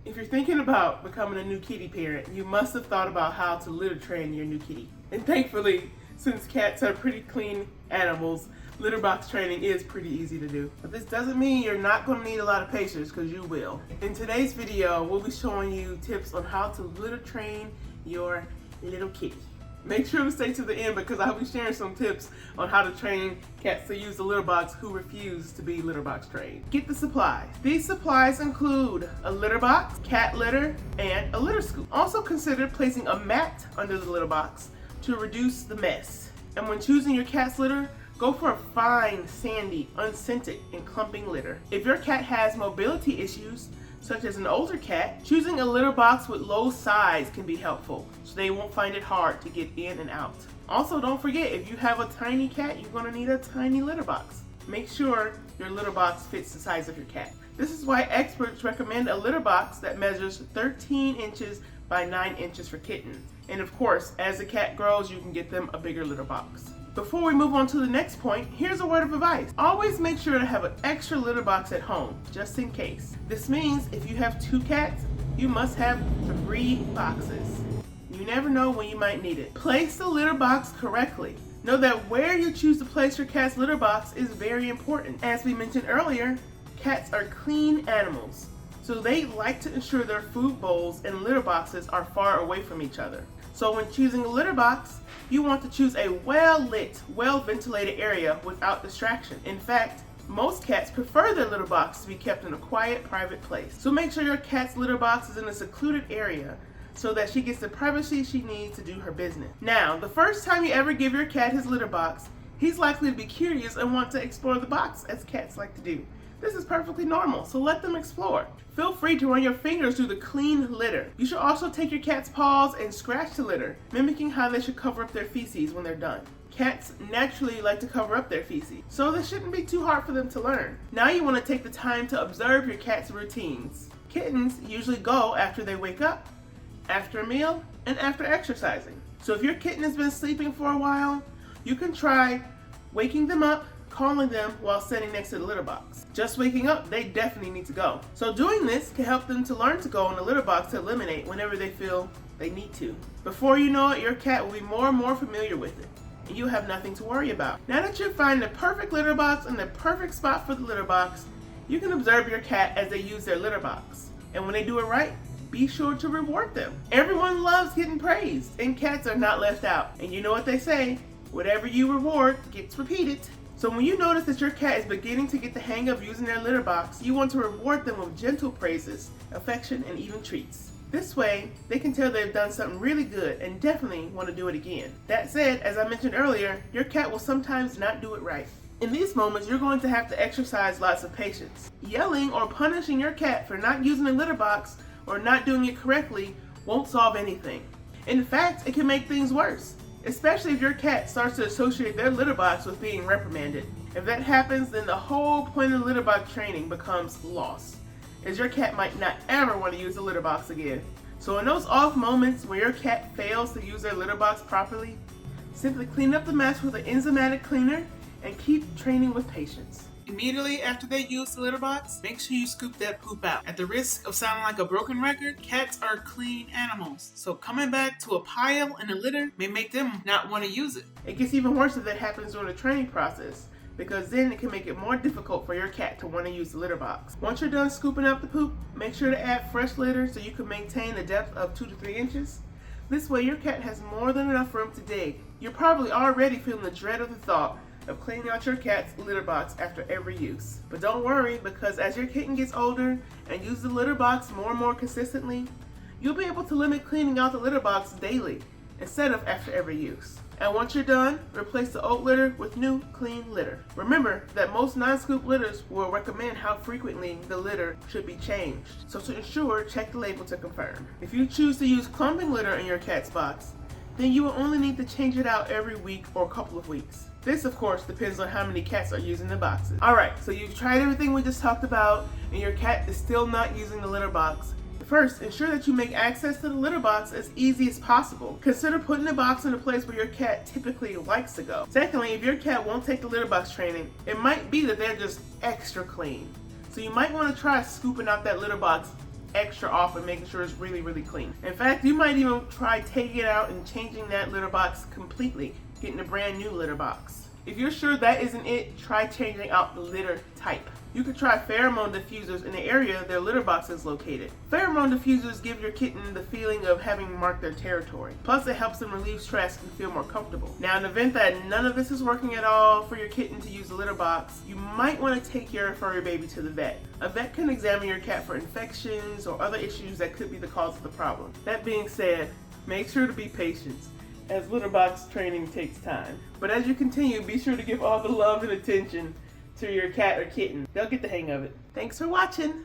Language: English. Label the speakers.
Speaker 1: If you're thinking about becoming a new kitty parent, you must have thought about how to litter train your new kitty. And thankfully, since cats are pretty clean animals, litter box training is pretty easy to do. But this doesn't mean you're not going to need a lot of patience, because you will. In today's video, we'll be showing you tips on how to litter train your little kitty. Make sure to stay to the end because I'll be sharing some tips on how to train cats to use the litter box who refuse to be litter box trained. Get the supplies. These supplies include a litter box, cat litter, and a litter scoop. Also consider placing a mat under the litter box to reduce the mess. And when choosing your cat's litter, go for a fine, sandy, unscented, and clumping litter. If your cat has mobility issues, such as an older cat, choosing a litter box with low size can be helpful, so they won't find it hard to get in and out. Also, don't forget, if you have a tiny cat, you're going to need a tiny litter box. Make sure your litter box fits the size of your cat. This is why experts recommend a litter box that measures 13 inches by 9 inches for kittens. And of course, as the cat grows, you can get them a bigger litter box. Before we move on to the next point, here's a word of advice. Always make sure to have an extra litter box at home, just in case. This means if you have 2 cats, you must have 3 boxes. You never know when you might need it. Place the litter box correctly. Know that where you choose to place your cat's litter box is very important. As we mentioned earlier, cats are clean animals, so they like to ensure their food bowls and litter boxes are far away from each other. So when choosing a litter box, you want to choose a well-lit, well-ventilated area without distraction. In fact, most cats prefer their litter box to be kept in a quiet, private place. So make sure your cat's litter box is in a secluded area so that she gets the privacy she needs to do her business. Now, the first time you ever give your cat his litter box, he's likely to be curious and want to explore the box, as cats like to do. This is perfectly normal, so let them explore. Feel free to run your fingers through the clean litter. You should also take your cat's paws and scratch the litter, mimicking how they should cover up their feces when they're done. Cats naturally like to cover up their feces, so this shouldn't be too hard for them to learn. Now you want to take the time to observe your cat's routines. Kittens usually go after they wake up, after a meal, and after exercising. So if your kitten has been sleeping for a while, you can try waking them up, calling them while standing next to the litter box. Just waking up, they definitely need to go. So doing this can help them to learn to go in the litter box to eliminate whenever they feel they need to. Before you know it, your cat will be more and more familiar with it, and you'll have nothing to worry about. Now that you find the perfect litter box and the perfect spot for the litter box, you can observe your cat as they use their litter box. And when they do it right, be sure to reward them. Everyone loves getting praised, and cats are not left out. And you know what they say, whatever you reward gets repeated. So when you notice that your cat is beginning to get the hang of using their litter box, you want to reward them with gentle praises, affection, and even treats. This way, they can tell they've done something really good and definitely want to do it again. That said, as I mentioned earlier, your cat will sometimes not do it right. In these moments, you're going to have to exercise lots of patience. Yelling or punishing your cat for not using a litter box or not doing it correctly won't solve anything. In fact, it can make things worse, especially if your cat starts to associate their litter box with being reprimanded. If that happens, then the whole point of litter box training becomes lost, as your cat might not ever want to use the litter box again. So in those off moments where your cat fails to use their litter box properly, simply clean up the mess with an enzymatic cleaner and keep training with patience. Immediately after they use the litter box, make sure you scoop that poop out. At the risk of sounding like a broken record, cats are clean animals, so coming back to a pile in a litter may make them not want to use it. It gets even worse if that happens during the training process, because then it can make it more difficult for your cat to want to use the litter box. Once you're done scooping up the poop, make sure to add fresh litter so you can maintain a depth of 2 to 3 inches. This way your cat has more than enough room to dig. You're probably already feeling the dread of the thought of cleaning out your cat's litter box after every use. But don't worry, because as your kitten gets older and uses the litter box more and more consistently, you'll be able to limit cleaning out the litter box daily instead of after every use. And once you're done, replace the old litter with new, clean litter. Remember that most non-scoop litters will recommend how frequently the litter should be changed. So to ensure, check the label to confirm. If you choose to use clumping litter in your cat's box, then you will only need to change it out every week or a couple of weeks. This, of course, depends on how many cats are using the boxes. Alright, so you've tried everything we just talked about, and your cat is still not using the litter box. First, ensure that you make access to the litter box as easy as possible. Consider putting the box in a place where your cat typically likes to go. Secondly, if your cat won't take the litter box training, it might be that they're just extra clean. So you might want to try scooping out that litter box extra often, making sure it's really, really clean. In fact, you might even try taking it out and changing that litter box completely, getting a brand new litter box. If you're sure that isn't it, try changing out the litter type. You could try pheromone diffusers in the area their litter box is located. Pheromone diffusers give your kitten the feeling of having marked their territory. Plus, it helps them relieve stress and feel more comfortable. Now, in the event that none of this is working at all for your kitten to use the litter box, you might want to take your furry baby to the vet. A vet can examine your cat for infections or other issues that could be the cause of the problem. That being said, make sure to be patient, as litter box training takes time. But as you continue, be sure to give all the love and attention to your cat or kitten. They'll get the hang of it. Thanks for watching.